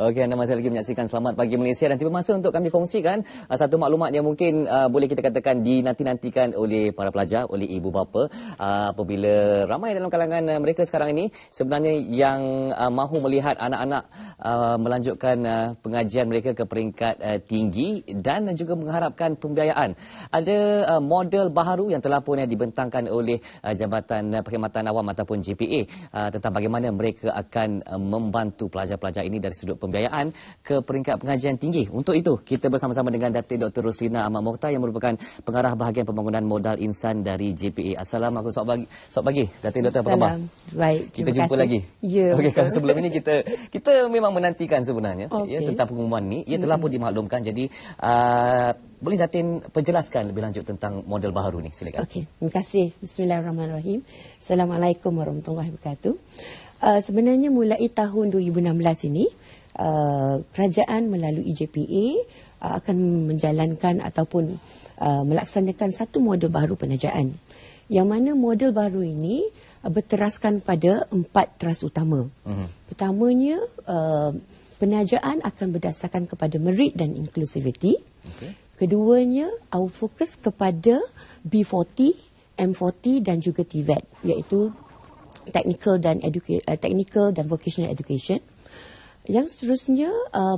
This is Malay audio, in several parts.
Okey, anda masih lagi menyaksikan Selamat Pagi Malaysia dan tiba masa untuk kami kongsikan satu maklumat yang mungkin boleh kita katakan dinanti-nantikan oleh para pelajar, oleh ibu bapa apabila ramai dalam kalangan mereka sekarang ini sebenarnya yang mahu melihat anak-anak melanjutkan pengajian mereka ke peringkat tinggi dan juga mengharapkan pembiayaan. Ada model baharu yang telah pun dibentangkan oleh Jabatan Perkhidmatan Awam ataupun JPA tentang bagaimana mereka akan membantu pelajar-pelajar ini dari sudut pembiayaan ke peringkat pengajian tinggi. Untuk itu, kita bersama-sama dengan Datin Dr. Roslina Ahmad Mokhtar yang merupakan pengarah bahagian pembangunan modal insan dari JPA. Assalamualaikum, selamat pagi. Datin Dr. apa khabar? Baik, kita jumpa kasih. lagi. Ya. Okey, kalau sebelum ini kita memang menantikan sebenarnya tentang pengumuman ni. Ia telah pun dimaklumkan. Jadi boleh Datin perjelaskan lebih lanjut tentang model baharu ni? Silakan. Okey, terima kasih. Bismillahirrahmanirrahim. Assalamualaikum warahmatullahi wabarakatuh. Sebenarnya mulai tahun 2016 ini, kerajaan melalui JPA akan menjalankan ataupun melaksanakan satu model baru penajaan. Yang mana model baru ini berteraskan pada 4 teras utama. Pertamanya, penajaan akan berdasarkan kepada merit dan inclusivity. Okay. Keduanya, our fokus kepada B40, M40 dan juga TVET, iaitu technical dan vocational education. Yang seterusnya,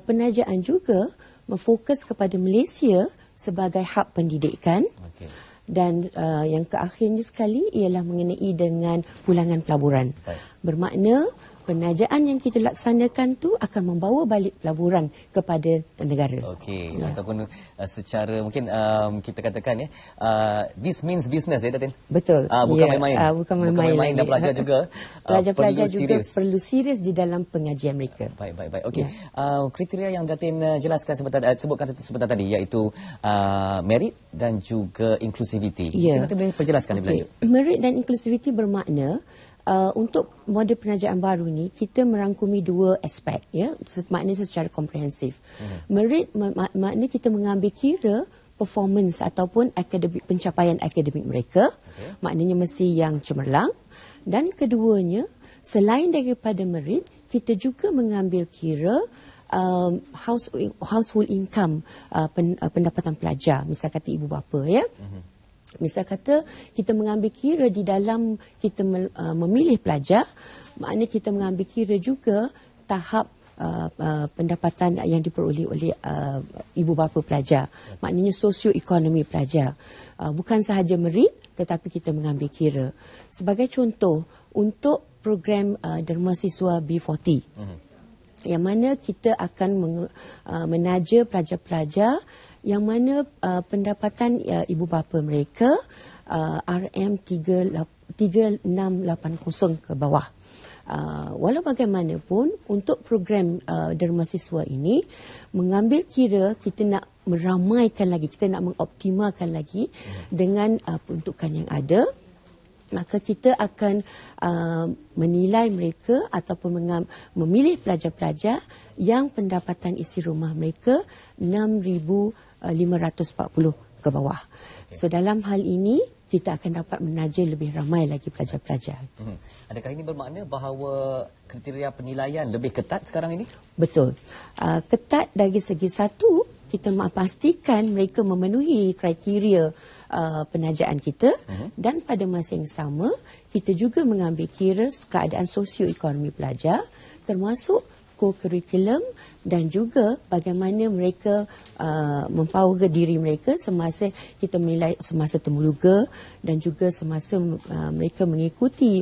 penajaan juga memfokus kepada Malaysia sebagai hub pendidikan. Okay. Dan yang keakhirnya sekali ialah mengenai dengan pulangan pelaburan. Baik. Bermakna penajaan yang kita laksanakan tu akan membawa balik pelaburan kepada negara. Okey, ataupun secara mungkin kita katakan this means business Datin. Betul. Bukan main-main. Bukan main-main dan pelajar juga pelajar-pelajar juga perlu serius di dalam pengajian mereka. Baik. Okey. Kriteria yang Datin jelaskan sebutkan sebentar tadi iaitu merit dan juga inclusivity. Mungkin Datin boleh perjelaskan lebih lanjut. Merit dan inclusivity bermakna untuk model penajaan baru ni kita merangkumi 2 aspek, maknanya secara komprehensif. Merit makna kita mengambil kira performance ataupun pencapaian akademik mereka, maknanya mesti yang cemerlang. Dan keduanya, selain daripada merit, kita juga mengambil kira household income, pendapatan pelajar, misal kata ibu bapa Misal kata kita mengambil kira di dalam kita memilih pelajar, maknanya kita mengambil kira juga tahap pendapatan yang diperoleh oleh ibu bapa pelajar, maknanya sosioekonomi pelajar. Bukan sahaja merit tetapi kita mengambil kira. Sebagai contoh, untuk program derma siswa B40, yang mana kita akan menaja pelajar-pelajar yang mana pendapatan ibu bapa mereka RM3680 ke bawah. Walau bagaimanapun, untuk program derma siswa ini mengambil kira kita nak meramaikan lagi, kita nak mengoptimalkan lagi dengan peruntukan yang ada. Maka kita akan menilai mereka ataupun memilih pelajar-pelajar yang pendapatan isi rumah mereka 6,540 ke bawah. Okay. So dalam hal ini kita akan dapat menaja lebih ramai lagi pelajar-pelajar. Adakah ini bermakna bahawa kriteria penilaian lebih ketat sekarang ini? Betul. Ketat dari segi satu, kita pastikan mereka memenuhi kriteria penajaan kita, dan pada masa yang sama kita juga mengambil kira keadaan sosioekonomi pelajar, termasuk co-curriculum dan juga bagaimana mereka mempower diri mereka semasa kita menilai, semasa temuluga dan juga semasa mereka mengikuti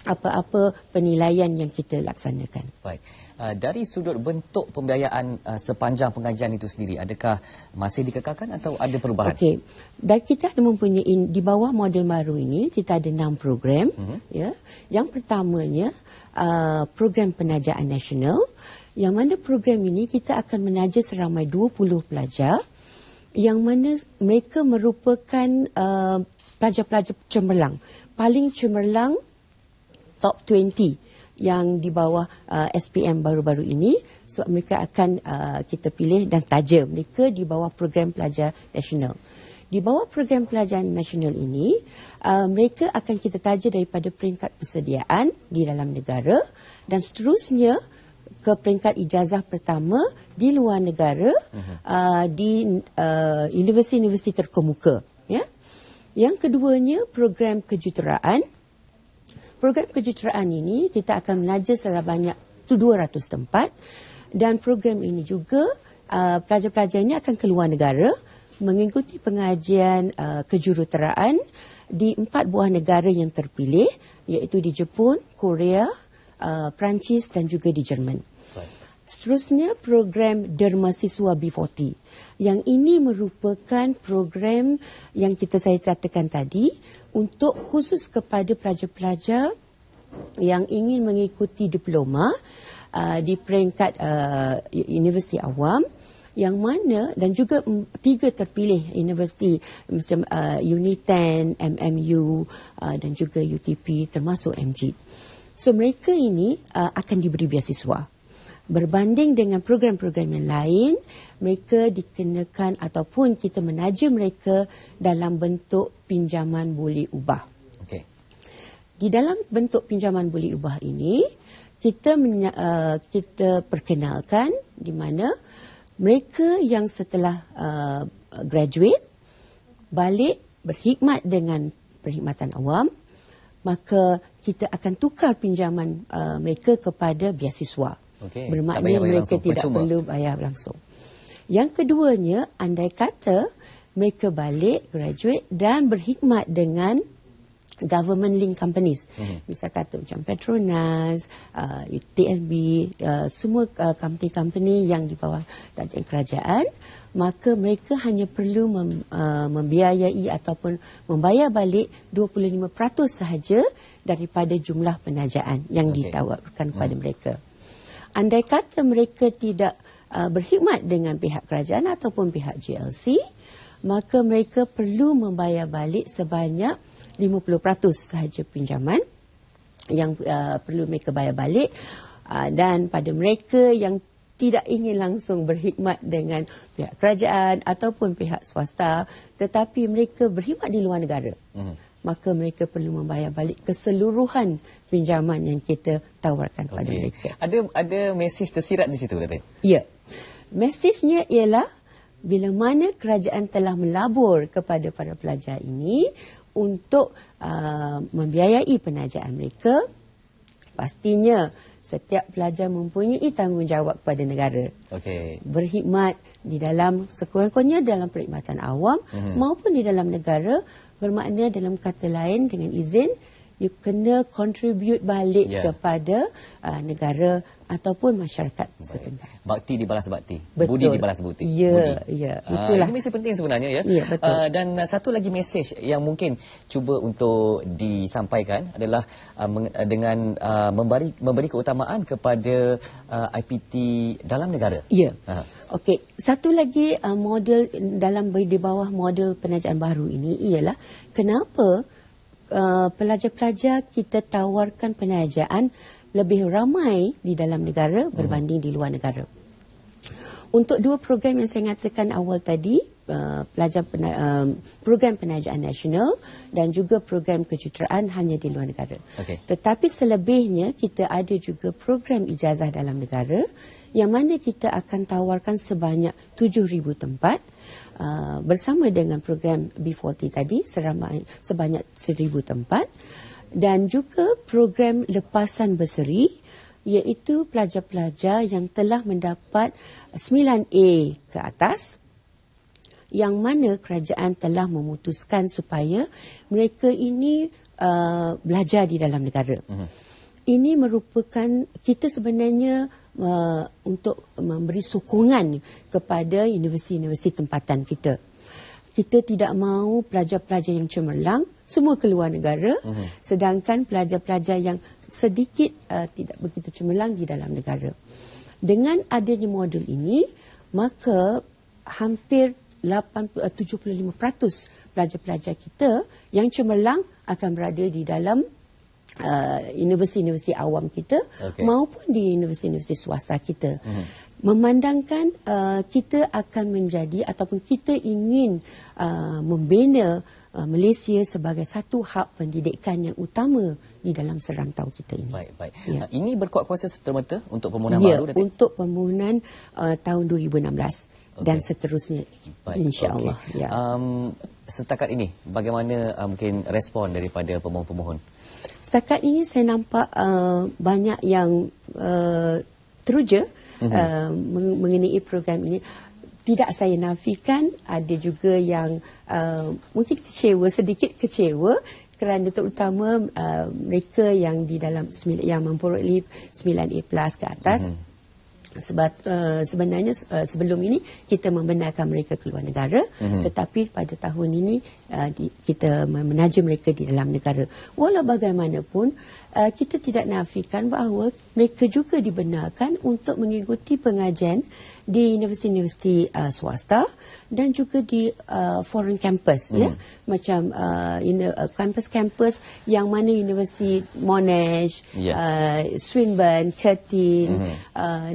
apa-apa penilaian yang kita laksanakan. Baik. Dari sudut bentuk pembiayaan sepanjang pengajian itu sendiri, adakah masih dikekalkan atau ada perubahan? Okey. Dan kita ada mempunyai, di bawah model baru ini, kita ada 6 program. Yang pertamanya, program penajaan nasional, yang mana program ini kita akan menaja seramai 20 pelajar, yang mana mereka merupakan pelajar-pelajar cemerlang. Paling cemerlang top 20 yang di bawah SPM baru-baru ini. So mereka akan kita pilih dan taja mereka di bawah program pelajar nasional. Di bawah program pelajar nasional ini, mereka akan kita taja daripada peringkat persediaan di dalam negara, dan seterusnya ke peringkat ijazah pertama di luar negara di universiti-universiti terkemuka. Ya. Yang keduanya, program kejuruteraan. Program kejuruteraan ini kita akan mengajar sebanyak 200 tempat, dan program ini juga pelajar-pelajar ini akan keluar negara mengikuti pengajian kejuruteraan di 4 buah negara yang terpilih, iaitu di Jepun, Korea, Perancis dan juga di Jerman. Seterusnya, program Derma Siswa B40. Yang ini merupakan program yang saya katakan tadi untuk khusus kepada pelajar-pelajar yang ingin mengikuti diploma di peringkat universiti awam, yang mana dan juga 3 terpilih universiti macam UNITEN, MMU dan juga UTP termasuk MJIT. So mereka ini akan diberi beasiswa. Berbanding dengan program-program yang lain, mereka dikenakan ataupun kita menaja mereka dalam bentuk pinjaman boleh ubah. Okay. Di dalam bentuk pinjaman boleh ubah ini, kita perkenalkan di mana mereka yang setelah graduate balik berkhidmat dengan perkhidmatan awam, maka kita akan tukar pinjaman mereka kepada beasiswa. Okay. Bermakna mereka tidak perlu bayar langsung. Yang keduanya, andai kata mereka balik, graduate dan berkhidmat dengan government link companies. Misal kata macam Petronas, TNB, semua company-company yang di bawah tajakan kerajaan, maka mereka hanya perlu membiayai ataupun membayar balik 25% sahaja daripada jumlah penajaan yang ditawarkan kepada mereka. Andai kata mereka tidak berkhidmat dengan pihak kerajaan ataupun pihak GLC, maka mereka perlu membayar balik sebanyak 50% sahaja pinjaman yang perlu mereka bayar balik. Dan pada mereka yang tidak ingin langsung berkhidmat dengan pihak kerajaan ataupun pihak swasta, tetapi mereka berkhidmat di luar negara, maka mereka perlu membayar balik keseluruhan pinjaman yang kita tawarkan pada mereka. Ada mesej tersirat di situ, Datin? Ya. Mesejnya ialah bila mana kerajaan telah melabur kepada para pelajar ini untuk membiayai penajaan mereka, pastinya setiap pelajar mempunyai tanggungjawab kepada negara. Berkhidmat di dalam sekurang-kurangnya dalam perkhidmatan awam maupun di dalam negara. Bermakna dalam kata lain, dengan izin, you kena contribute balik kepada negara ataupun masyarakat setempat. Bakti dibalas bakti. Betul. Budi dibalas budi. Ya, ya, itulah. Ini mesej penting sebenarnya ya. Ya, betul. Dan satu lagi mesej yang mungkin cuba untuk disampaikan adalah dengan memberi keutamaan kepada IPT dalam negara. Ya. Okey, satu lagi model di bawah model penajaan baru ini ialah kenapa pelajar-pelajar kita tawarkan penajaan lebih ramai di dalam negara berbanding di luar negara. Untuk 2 program yang saya nyatakan awal tadi, program penajaan nasional dan juga program kejuruteraan hanya di luar negara. Tetapi selebihnya kita ada juga program ijazah dalam negara yang mana kita akan tawarkan sebanyak 7,000 tempat bersama dengan program B40 tadi sebanyak 1,000 tempat, dan juga program lepasan berseri, iaitu pelajar-pelajar yang telah mendapat 9A ke atas, yang mana kerajaan telah memutuskan supaya mereka ini belajar di dalam negara. Ini merupakan kita sebenarnya untuk memberi sokongan kepada universiti-universiti tempatan kita. Kita tidak mahu pelajar-pelajar yang cemerlang semua keluar negara, sedangkan pelajar-pelajar yang sedikit tidak begitu cemerlang di dalam negara. Dengan adanya model ini, maka hampir 75% pelajar-pelajar kita yang cemerlang akan berada di dalam universiti-universiti awam kita maupun di universiti-universiti swasta kita. Memandangkan kita akan menjadi ataupun kita ingin membina Malaysia sebagai satu hub pendidikan yang utama di dalam serantau kita ini. Baik. Ya. Ini berkuat kuasa serta-merta untuk pembangunan Ya, baru, Datin? untuk pembangunan tahun 2016 dan seterusnya, insya-Allah. Okey. Ya. Setakat ini, bagaimana mungkin respon daripada pemohon-pemohon? Setakat ini saya nampak banyak yang teruja mengenai program ini. Tidak saya nafikan, ada juga yang mungkin sedikit kecewa kerana terutama mereka yang di dalam yang memperoleh 9A+ ke atas. Sebab sebenarnya sebelum ini kita membenarkan mereka keluar negara, tetapi pada tahun ini kita menaja mereka di dalam negara. Walau bagaimanapun kita tidak nafikan bahawa mereka juga dibenarkan untuk mengikuti pengajian di universiti-universiti swasta dan juga di foreign campus, ya, macam kampus-kampus yang mana Universiti Monash, Swinburne, Curtin,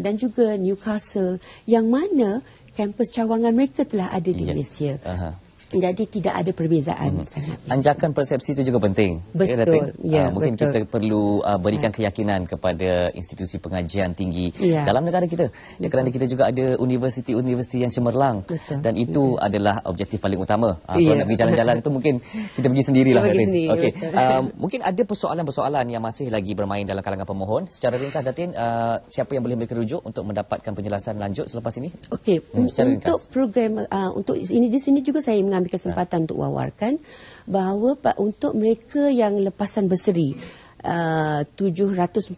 dan juga Newcastle, yang mana kampus cawangan mereka telah ada di Malaysia. Jadi tidak ada perbezaan sangat. Anjakan persepsi itu juga penting. Betul. Mungkin betul. kita perlu berikan keyakinan kepada institusi pengajian tinggi dalam negara kita. Kerana kita juga ada universiti-universiti yang cemerlang. Betul. Dan itu adalah objektif paling utama. Kalau nak pergi jalan-jalan itu mungkin kita pergi sendirilah. Okey. Mungkin ada persoalan-persoalan yang masih lagi bermain dalam kalangan pemohon. Secara ringkas, Datin, siapa yang boleh mereka rujuk untuk mendapatkan penjelasan lanjut selepas ini? Okey, untuk program untuk ini di sini juga saya mengambil kesempatan untuk wawarkan bahawa untuk mereka yang lepasan berseri 744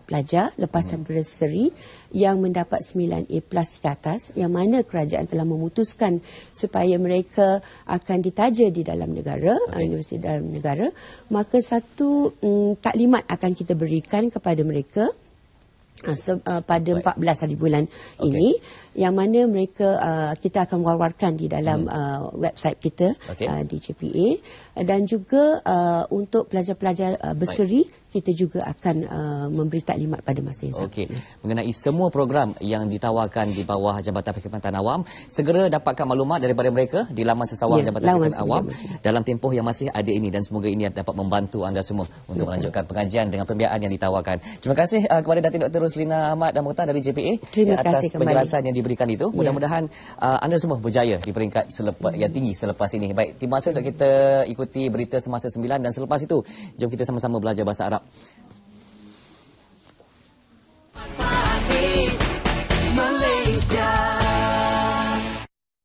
pelajar lepasan berseri yang mendapat 9A+ ke atas, yang mana kerajaan telah memutuskan supaya mereka akan ditaja di dalam negara, universiti dalam negara, maka satu taklimat akan kita berikan kepada mereka pada 14 hari bulan ini, yang mana mereka kita akan war-warkan di dalam website kita di JPA, dan juga untuk pelajar-pelajar berseri kita juga akan memberi taklimat pada masa yang sama. Okey. Mengenai semua program yang ditawarkan di bawah Jabatan Perkhidmatan Awam, segera dapatkan maklumat daripada mereka di laman sesawang Jabatan Perkhidmatan Awam dalam tempoh yang masih ada ini, dan semoga ini dapat membantu anda semua untuk melanjutkan pengajian dengan pembiayaan yang ditawarkan. Terima kasih kepada Datin Dr. Ruslina Ahmad dan Mokhtar dari JPA atas penjelasan yang diberikan itu. Mudah-mudahan anda semua berjaya di peringkat yang tinggi selepas ini. Baik, terima kasih untuk kita ikuti berita semasa 9, dan selepas itu jom kita sama-sama belajar bahasa Arab.